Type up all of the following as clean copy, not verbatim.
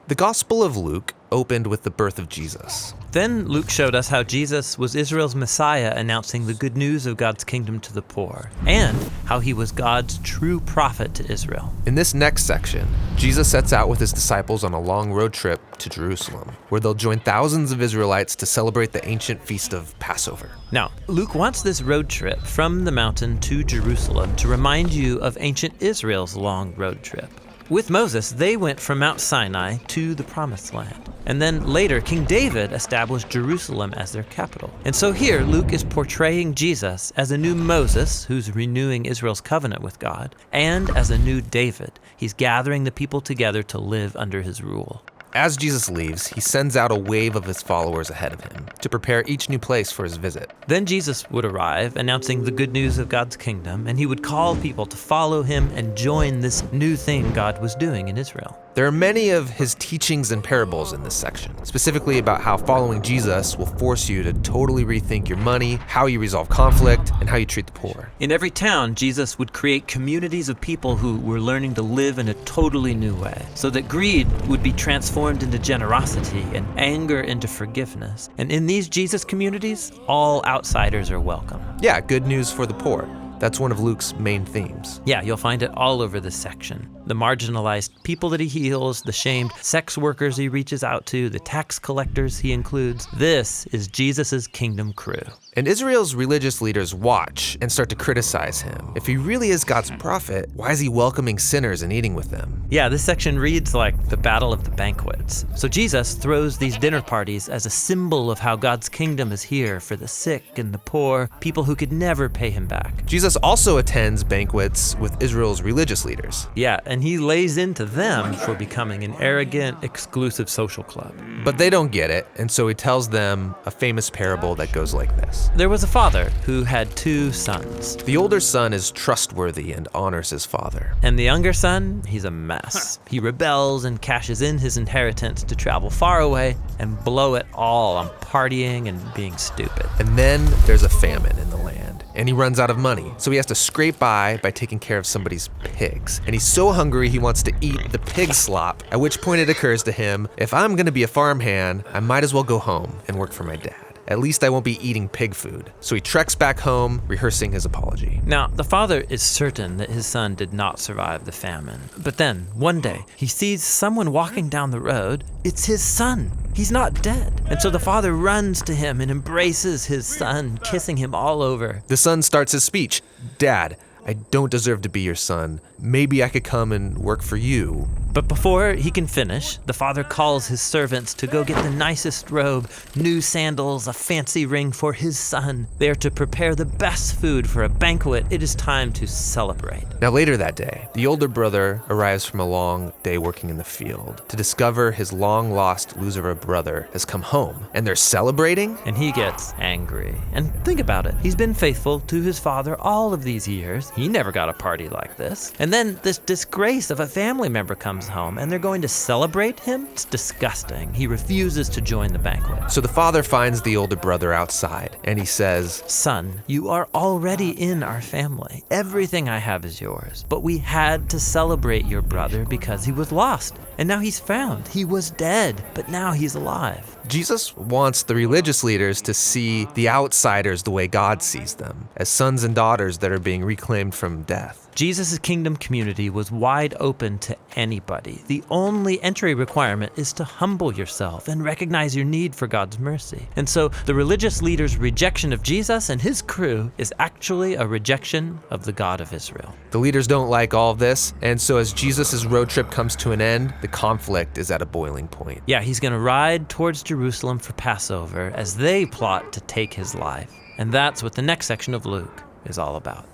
The Gospel of Luke opened with the birth of Jesus. Then Luke showed us how Jesus was Israel's Messiah, announcing the good news of God's kingdom to the poor, and how he was God's true prophet to Israel. In this next section, Jesus sets out with his disciples on a long road trip to Jerusalem, where they'll join thousands of Israelites to celebrate the ancient feast of Passover. Now, Luke wants this road trip from the mountain to Jerusalem to remind you of ancient Israel's long road trip. With Moses, they went from Mount Sinai to the Promised Land. And then later, King David established Jerusalem as their capital. And so here, Luke is portraying Jesus as a new Moses who's renewing Israel's covenant with God, and as a new David. He's gathering the people together to live under his rule. As Jesus leaves, he sends out a wave of his followers ahead of him to prepare each new place for his visit. Then Jesus would arrive, announcing the good news of God's kingdom, and he would call people to follow him and join this new thing God was doing in Israel. There are many of his teachings and parables in this section, specifically about how following Jesus will force you to totally rethink your money, how you resolve conflict, and how you treat the poor. In every town, Jesus would create communities of people who were learning to live in a totally new way, so that greed would be transformed into generosity and anger into forgiveness. And in these Jesus communities, all outsiders are welcome. Yeah, good news for the poor. That's one of Luke's main themes. Yeah, you'll find it all over this section. The marginalized people that he heals, the shamed sex workers he reaches out to, the tax collectors he includes. This is Jesus' kingdom crew. And Israel's religious leaders watch and start to criticize him. If he really is God's prophet, why is he welcoming sinners and eating with them? Yeah, this section reads like the battle of the banquets. So Jesus throws these dinner parties as a symbol of how God's kingdom is here for the sick and the poor, people who could never pay him back. Jesus also attends banquets with Israel's religious leaders. Yeah, and he lays into them for becoming an arrogant, exclusive social club. But they don't get it, and so he tells them a famous parable that goes like this. There was a father who had 2 sons. The older son is trustworthy and honors his father. And the younger son, he's a mess. He rebels and cashes in his inheritance to travel far away and blow it all on partying and being stupid. And then there's a famine in the land, and he runs out of money. So he has to scrape by taking care of somebody's pigs. And he's so hungry he wants to eat the pig slop, at which point it occurs to him, if I'm gonna be a farmhand, I might as well go home and work for my dad. At least I won't be eating pig food. So he treks back home, rehearsing his apology. Now, the father is certain that his son did not survive the famine. But then, one day, he sees someone walking down the road. It's his son. He's not dead. And so the father runs to him and embraces his son, kissing him all over. The son starts his speech. Dad, I don't deserve to be your son. Maybe I could come and work for you. But before he can finish, the father calls his servants to go get the nicest robe, new sandals, a fancy ring for his son. They are to prepare the best food for a banquet. It is time to celebrate. Now later that day, the older brother arrives from a long day working in the field to discover his long-lost loser brother has come home, and they're celebrating? And he gets angry. And think about it. He's been faithful to his father all of these years. He never got a party like this. And then this disgrace of a family member comes home, and they're going to celebrate him? It's disgusting. He refuses to join the banquet. So the father finds the older brother outside, and he says, Son, you are already in our family. Everything I have is yours. But we had to celebrate your brother because he was lost, and now he's found. He was dead, but now he's alive. Jesus wants the religious leaders to see the outsiders the way God sees them, as sons and daughters that are being reclaimed from death. Jesus' kingdom community was wide open to anybody. The only entry requirement is to humble yourself and recognize your need for God's mercy. And so the religious leaders' rejection of Jesus and his crew is actually a rejection of the God of Israel. The leaders don't like all of this, and so as Jesus' road trip comes to an end, the conflict is at a boiling point. Yeah, he's going to ride towards Jerusalem for Passover as they plot to take his life. And that's what the next section of Luke is all about.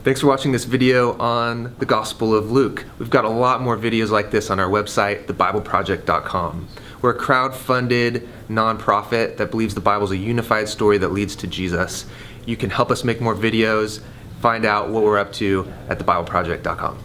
Thanks for watching this video on the Gospel of Luke. We've got a lot more videos like this on our website, thebibleproject.com. We're a crowd-funded nonprofit that believes the Bible is a unified story that leads to Jesus. You can help us make more videos, find out what we're up to at thebibleproject.com.